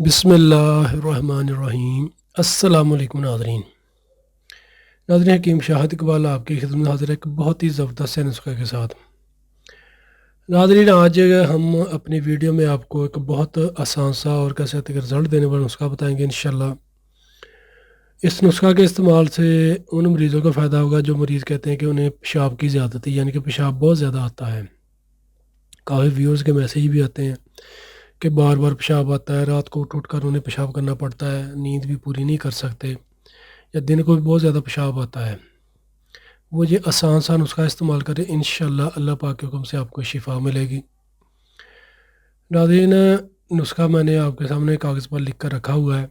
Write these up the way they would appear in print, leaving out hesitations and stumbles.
بسم اللہ الرحمن الرحیم۔ السلام علیکم ناظرین حکیم شاہد اقبال آپ کی خدمت حاضر ہے ایک بہت ہی زبردست سے نسخے کے ساتھ۔ ناظرین آج ہم اپنی ویڈیو میں آپ کو ایک بہت آسان سا اور کیسے رزلٹ دینے والا نسخہ بتائیں گے انشاءاللہ۔ اس نسخہ کے استعمال سے ان مریضوں کو فائدہ ہوگا جو مریض کہتے ہیں کہ انہیں پیشاب کی زیادتی یعنی کہ پیشاب بہت زیادہ آتا ہے۔ کافی ویورز کے میسیج بھی آتے ہیں کہ بار بار پیشاب آتا ہے، رات کو اٹھ کر انہیں پیشاب کرنا پڑتا ہے، نیند بھی پوری نہیں کر سکتے، یا دن کو بھی بہت زیادہ پیشاب آتا ہے۔ وہ یہ آسان سا نسخہ استعمال کریں، انشاءاللہ اللہ پاک کے حکم سے آپ کو شفا ملے گی۔ ناظرین نسخہ میں نے آپ کے سامنے کاغذ پر لکھ کر رکھا ہوا ہے۔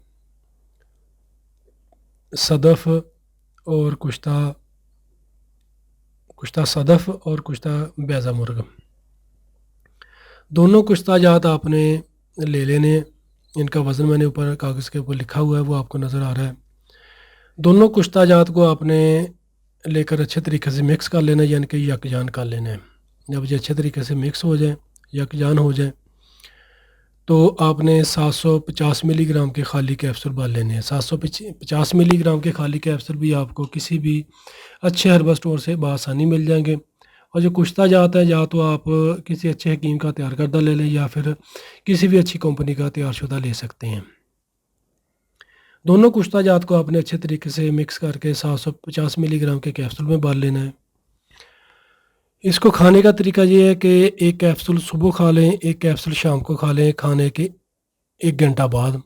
صدف اور کشتہ صدف اور کشتہ بیضہ مرغ، دونوں کشتہ جات آپ نے لے لینے۔ ان کا وزن میں نے اوپر کاغذ کے اوپر لکھا ہوا ہے، وہ آپ کو نظر آ رہا ہے۔ دونوں کشتہ جات کو آپ نے لے کر اچھے طریقے سے مکس کر لینا ہے، یعنی کہ یکجان کر لینا ہے۔ جب یہ اچھے طریقے سے مکس ہو جائیں، یکجان ہو جائیں، تو آپ نے 750 ملی گرام کے خالی کیپسول بھر لینے ہیں۔ 750 ملی گرام کے خالی کیپسول بھی آپ کو کسی بھی اچھے ہربل اسٹور سے بآسانی مل جائیں گے۔ اور جو کشتہ جات ہے، یا تو آپ کسی اچھے حکیم کا تیار کردہ لے لیں یا پھر کسی بھی اچھی کمپنی کا تیار شدہ لے سکتے ہیں۔ دونوں کشتہ جات کو آپ نے اچھے طریقے سے مکس کر کے 750 ملی گرام کے کیپسول میں ڈال لینا ہے۔ اس کو کھانے کا طریقہ یہ ہے کہ ایک کیپسول صبح کھا لیں، ایک کیپسول شام کو کھا لیں، کھانے کے 1 گھنٹہ بعد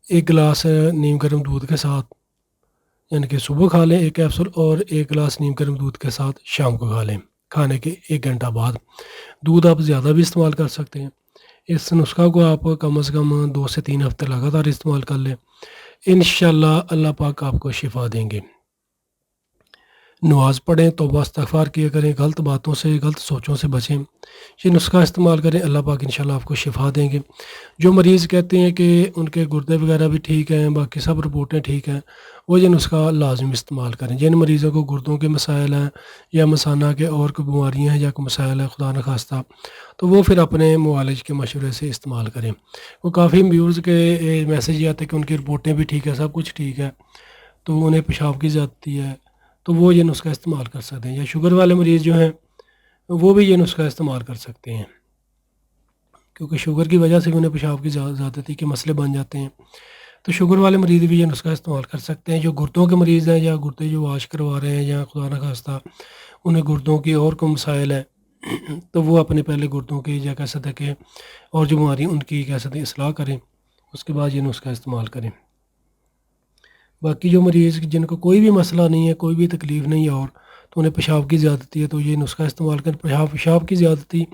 ایک گلاس نیم گرم دودھ کے ساتھ، یعنی کہ صبح کھا لیں ایک کیپسول اور 1 گلاس نیم گرم دودھ کے ساتھ شام کو کھا لیں کھانے کے 1 گھنٹہ بعد۔ دودھ آپ زیادہ بھی استعمال کر سکتے ہیں۔ اس نسخہ کو آپ کم از کم 2 سے 3 ہفتے لگاتار استعمال کر لیں، انشاءاللہ اللہ پاک آپ کو شفا دیں گے۔ نماز پڑھیں، توبہ استغفار کیا کریں، غلط باتوں سے غلط سوچوں سے بچیں، یہ نسخہ استعمال کریں، اللہ پاک انشاءاللہ آپ کو شفا دیں گے۔ جو مریض کہتے ہیں کہ ان کے گردے وغیرہ بھی ٹھیک ہیں، باقی سب رپورٹیں ٹھیک ہیں، وہ یہ نسخہ لازم استعمال کریں۔ جن مریضوں کو گردوں کے مسائل ہیں یا مثانہ کے اور کوئی بیماریاں ہیں یا کوئی مسائل ہیں خدا نخواستہ، تو وہ پھر اپنے معالج کے مشورے سے استعمال کریں۔ وہ کافی ویورز کے میسیج یہ آتے ہیں کہ ان کی رپورٹیں بھی ٹھیک ہے، سب کچھ ٹھیک ہے، تو انہیں پیشاب کی زیادتی ہے، تو وہ یہ نسخہ استعمال کر سکتے ہیں۔ یا شوگر والے مریض جو ہیں وہ بھی یہ نسخہ استعمال کر سکتے ہیں، کیونکہ شوگر کی وجہ سے بھی انہیں پیشاب کی زیادتی کے مسئلے بن جاتے ہیں، تو شوگر والے مریض بھی یہ نسخہ استعمال کر سکتے ہیں۔ جو گردوں کے مریض ہیں یا گردے جو واش کروا رہے ہیں یا خدا نخواستہ انہیں گردوں کی اور کوئی مسائل ہیں، تو وہ اپنے پہلے گردوں کی یا کہہ سکتے کہ اور جو بیماری ان کی کہہ سکتے اصلاح کریں، اس کے بعد یہ نسخہ استعمال کریں۔ باقی جو مریض جن کو کوئی بھی مسئلہ نہیں ہے، کوئی بھی تکلیف نہیں ہے اور تو انہیں پیشاب کی زیادتی ہے، تو یہ نسخہ استعمال کریں۔ پیشاب کی زیادتی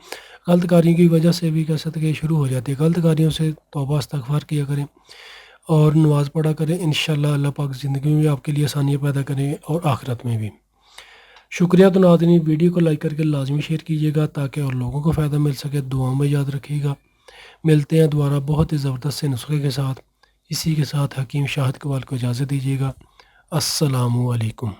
غلط کاریوں کی وجہ سے بھی کہہ سکتے کہ شروع ہو جاتی ہے۔ غلط کاریوں سے توبہ استغفار کیا کریں اور نماز پڑھا کریں، انشاءاللہ اللہ پاک زندگی میں بھی آپ کے لیے آسانیاں پیدا کریں اور آخرت میں بھی۔ شکریہ۔ تو ناظرین ویڈیو کو لائک کر کے لازمی شیئر کیجیے گا تاکہ اور لوگوں کو فائدہ مل سکے۔ دعاؤں میں یاد رکھیے گا۔ ملتے ہیں دوبارہ بہت ہی زبردست سے نسخے کے ساتھ۔ اسی کے ساتھ حکیم شاہد اقبال کو اجازت دیجیے گا۔ السلام علیکم۔